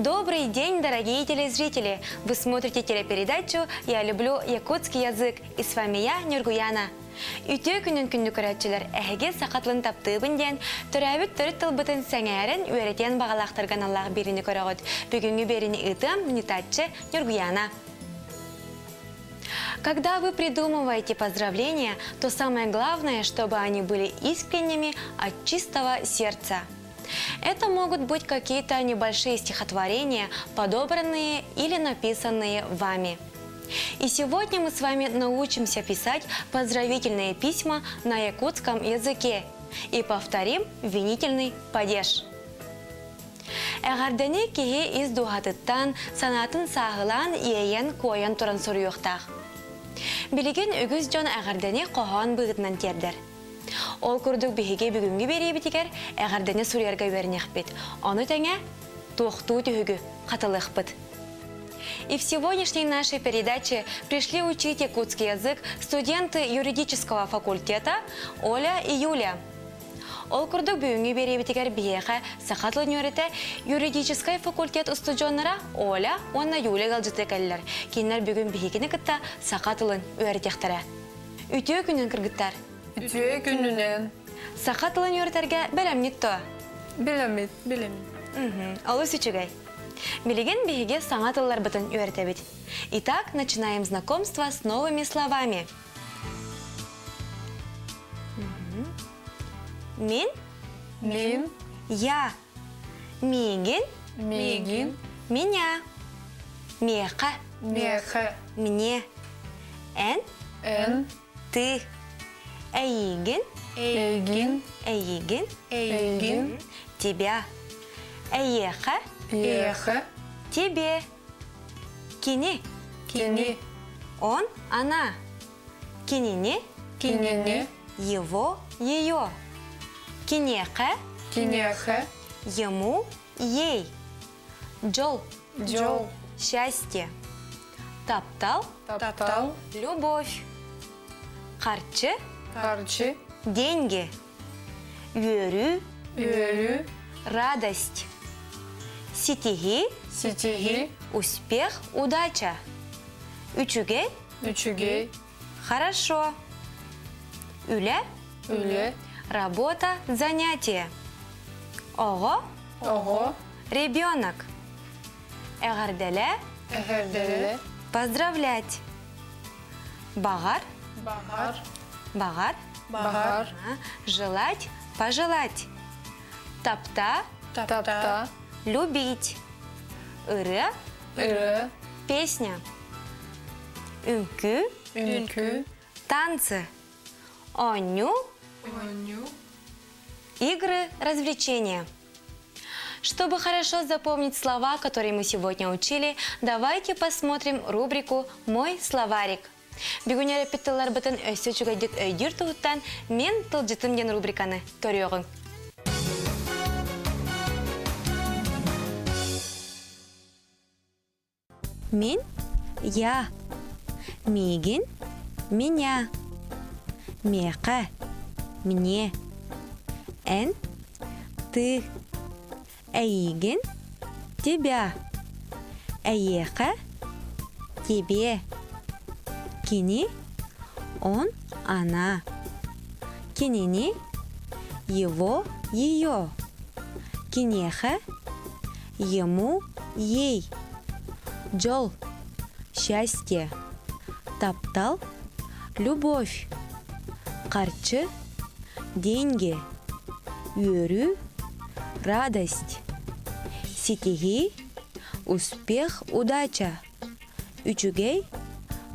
Добрый день, дорогие телезрители! Вы смотрите телепередачу «Я люблю якутский язык» и с вами я, Нюргуяна. Үтө күнін күнді көрәтшілер әхеге сақатлын таптыбын ден, түрәбіт түріт тылбытын сәңәрін өретен бағалақтырған Аллах беріні көрәғыд. Бүгінгі беріні ұтым нетатчы Нюргуяна. Когда вы придумываете поздравления, то самое главное, чтобы они были искренними от чистого сердца. Это могут быть какие-то небольшие стихотворения, подобранные или написанные вами. И сегодня мы с вами научимся писать поздравительные письма на якутском языке и повторим винительный падеж. Әғардені кеге из дұғатыттан санатын сағылан иеен қойын тұрын сұрыйықтақ. Білеген үгіз жон әғардені қоған бұғытынан тердер. Ол күрдік бігеге бүгінгі бері бітігер әғардені сұрыярға вернеқ бет. Оны тәңе тоқту түйігі қатылық бет. И в сегодняшней нашей передаче пришли учить якутский язык студенты юридического факультета Оля и Юля. Ол күрдік бүгінгі бері бітігер бігеға сақатлы нөреті юридический факультет студенттары Оля, онна Юля ғалжыты кәлілер. Кейінлер бүгін бігегені күтті сақатылын өретектері. Үтіе күнін кіргіттар. Үтіе күнінен. Сақатылын өретерге бәлемнет то? Білемет. Алу сүчігай. Билеген бігеге саңатылылар бұтын өретебет. Итак, начинаем знакомство с новыми словами. Мин. Мин. Я. Мигин. Мигин. Меня. Меха. Меха. Мне. Эн. Эн. Ты. Эйгин. Эйгин. Эйгин. Эйгин. Тебя. Эйеха. Еха. Тебе. Кини. Кини. Он, она. Кинини. Кинине. Его, ее. Кинеха. Кинеха. Ему, ей. Джол. Джол. Счастье. Таптал. Таптал. Любовь. Харчы. Харчи. Деньги. Юрю. Юрю. Радость. Ситиги. Ситиги. Успех, удача. Үчүгей. Үчүгей. Хорошо. Үле. Үле. Работа, занятие. Ого. Ого. Ребенок. Эгарделе. Эхерделе. Поздравлять. Багар. Багар. Багар. Багар. Желать, пожелать. Тапта. Тапта. Любить. Ыры. Иры. Песня. Үнкү. Үнкү. Танцы. Оню. Оню. Игры, развлечения. Чтобы хорошо запомнить слова, которые мы сегодня учили, давайте посмотрим рубрику «Мой словарик». Бүгін репетиторлар бұтын өсі жүгайдет өйдір тұғыттан мен тылжытым ден рубриканы көріоғын. Мин, я. Мигин, меня. Меха, мне. Эн, ты. Эйгин, тебя. Эйеха, тебе. Кини, он, она. Кинини, его, ее. Кинеха, ему, ей. Джол, счастье. Таптал, любовь. Харчы, деньги. Юрю, радость. Ситиги, успех, удача. Үчүгей,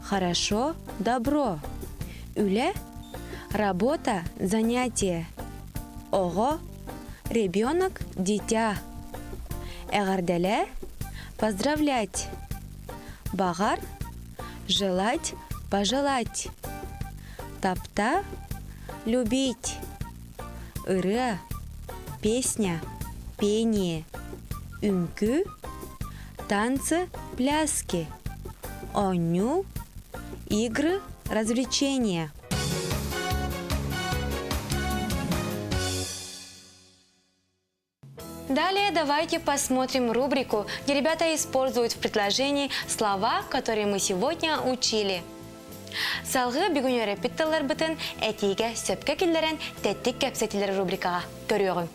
хорошо, добро. Үле, работа, занятие. Ого, ребенок, дитя. Эгарделе, поздравлять. Багар, желать, пожелать. Тапта, любить. Ыры, песня, пение. Үнкү, танцы, пляски. Оню, игры, развлечения. Далее давайте посмотрим рубрику, где ребята используют в предложении слова, которые мы сегодня учили. Салгы бигүнө репетиторлар бытын этиге сөпкө киллерен теттик кепсетилер рубрикага көрүөгүн.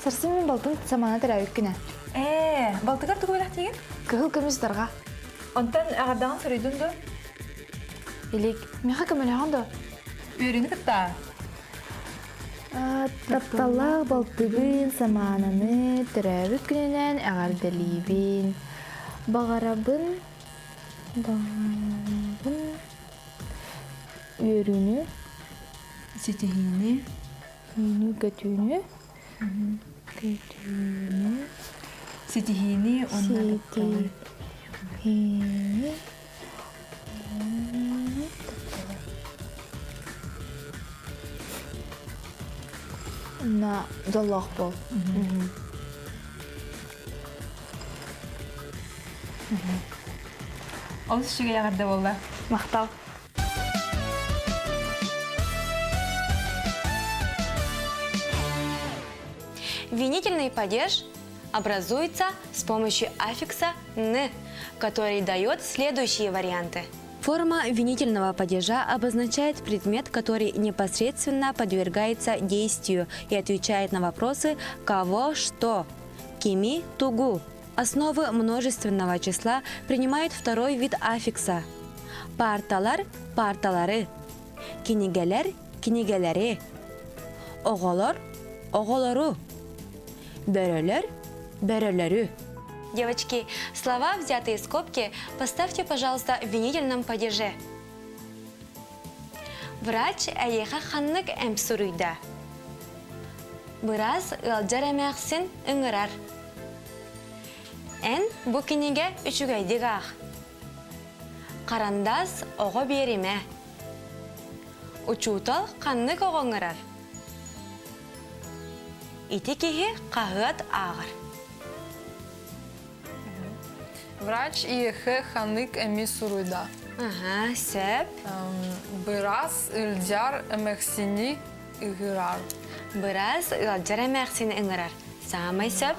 Сарсын мен балтын самана тәрәуік күні. Балтыгар тугу белах тиген? Кығыл көміз дарға. Онтан агардаган сөрөйдүн дө. Елек, меха көмелеген до. Үйрүнү кытта. Тапталақ балтығын самананы тәрәуік күнінен әғардалибін. Бағарабын үйрүні, Сетихини. үйні көтүні, Сетихини онна тапталар. үйні, на доллақ бол. Ол сүшіге яғарда болла. Мақтал. Винительный падеж образуется с помощью аффикса «н», который дает следующие варианты. Форма винительного падежа обозначает предмет, который непосредственно подвергается действию и отвечает на вопросы «кого», «что», «кими», «тугу». Основы множественного числа принимают второй вид аффикса. Парталар – парталары, кинигелер – кинигелери, оголор – оголору, бөрөлөр – бөрөлөрү. Девочки, слова, взятые из скобки, поставьте, пожалуйста, в винительном падеже. Врач әйеха ханнык әмсуруйда. Быраз ылджар әмәксін үңірар. Ән бұ кенеге үшігайдік ақ. Қарандас оғы беріме. Учутал қаннык оғыңырар. Ити кеге қағыт ағыр. Врач иехе ханык эми суруйда. Ага, сөп. Бырас ылжар эмексини ыгырар. Быраз ылджар әмәксін үңірар. Самай сөп.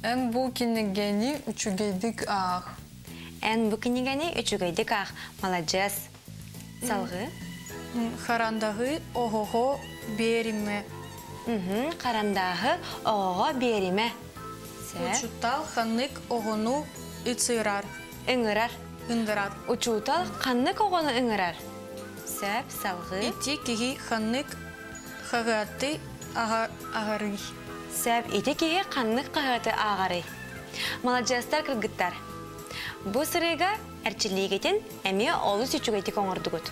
Эн бу кинегени учугейдик ах. Ән бұ кенегені үшігайдік ақ. Молодец. Салғы. Харандағы оғоғо бериме. Қарандағы оғыға беріме. Сөп. Учуттал ханнык оғыну үцирар. Үңірар. Үндірар. Учутал қаннык оғыны үңірар. Сөп, салғы. Ити киги ханнык хагаты ағары. Сөп, ити кеге қаннык қағаты ағары. Молодецтар кіргіттар. Бұ сырыға әрчілігетін әме олыс үчігеті коңырдығыт.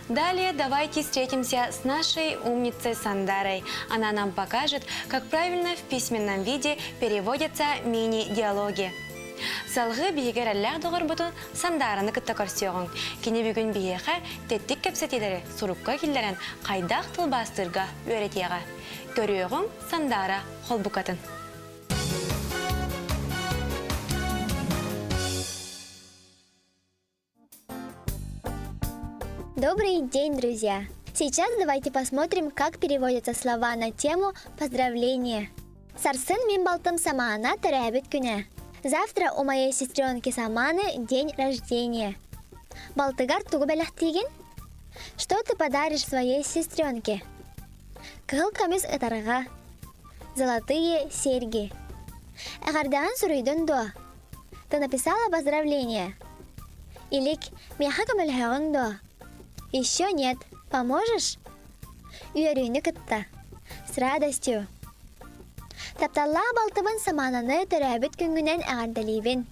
Далее давайте встретимся с нашей умницей Сандарой. Она нам покажет, как правильно в письменном виде переводятся мини-диалоги. Салғы бейгер әлләқ доғыр бұтын Сандараны күтті көрсеуғын. Кені бүгін бейеқі теттік кепсетелері сұрупқа келдерін қайдақ тылбастырға өретеға. Көріуғын Сандара қолбұқатын. Добрый день, друзья! Сейчас давайте посмотрим, как переводятся слова на тему поздравления. Сарсын мен балтым самана тәрәбіт күні. Завтра у моей сестренки Саманы день рождения. Балтыгар тугу бәләх тиген? Что ты подаришь своей сестренке? Кығыл камис ытарға. Золотые серьги. Әғардаған сұрыйдың до. Ты написала поздравление? Илик, меха камылхағын до. Еще нет. Поможешь? Үйерүйні кітті. С радостью. Тапталла балтыбын самананы төрәбіт күнгінен әғардалибін.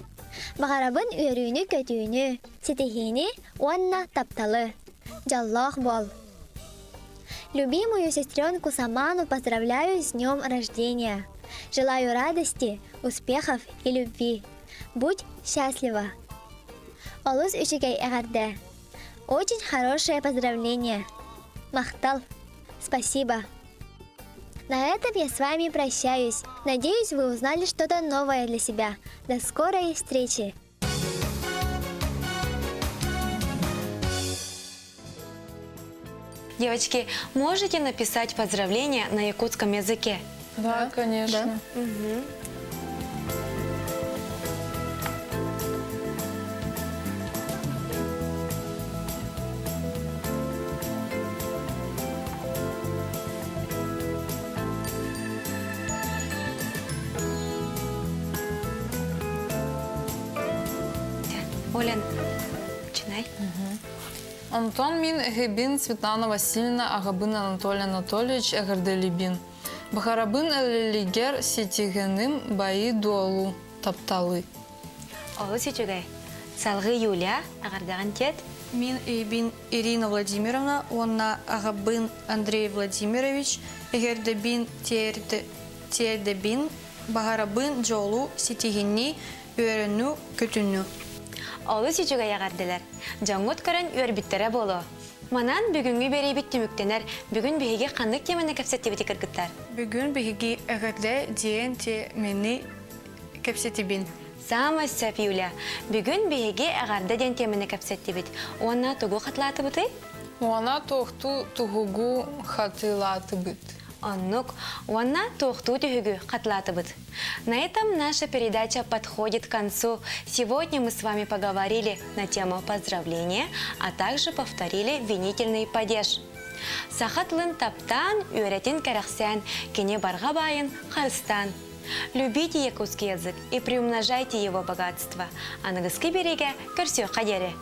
Бағарабын үйерүйні көтүйіні, сетихini уанна тапталы. Жаллах бол. Любимую сестренку Саману поздравляю с днем рождения. Желаю радости, успехов и любви. Будь счастлива. Олус үшігей әғарды. Очень хорошее поздравление. Махтал. Спасибо. На этом я с вами прощаюсь. Надеюсь, вы узнали что-то новое для себя. До скорой встречи! Девочки, можете написать поздравления на якутском языке? Да, конечно. Олян, начинай. Антон мин Гебин Светлана Васильевна Агабын Анатолий Анатольевич Эгарделибин. Бахарабын Элилигер Сетигеним Баи Дуалу Тапталы. Олы сүйчігай. Салғы Юлия, ағардаған тет. Мин Эйбин Ирина Владимировна, онна Агабын Андрей Владимирович, Эгердебин Тиердебин, Багарабын Джолу Ситигини, Үйрену Көтүнү. Олы сүйчігай ағардылар. Жаңғыт көрін өрбіттері болу. Манан бүгінгі бері біттіміктенер, бүгін бейге қандық темені кәпсетті біті кіргіттар. Бүгүн биһиги эгерде диэн те мени кепсетибин. Сама сөп, Юлия. Бүгін бейге ағарды ден темені кәпсетті біт. Онна тұғу қатлаты бұты? Уана тохту тугугу хатылаты быт. Оннук, онна тухту тюгю қатлаты бұт. На этом наша передача подходит к концу. Сегодня мы с вами поговорили на тему поздравления, а также повторили винительный падеж. Сахатлын таптан, үйретин кәрәксән, кене барға байын, харстан. Любите якутский язык и приумножайте его богатство. А на береге көрсө қадері.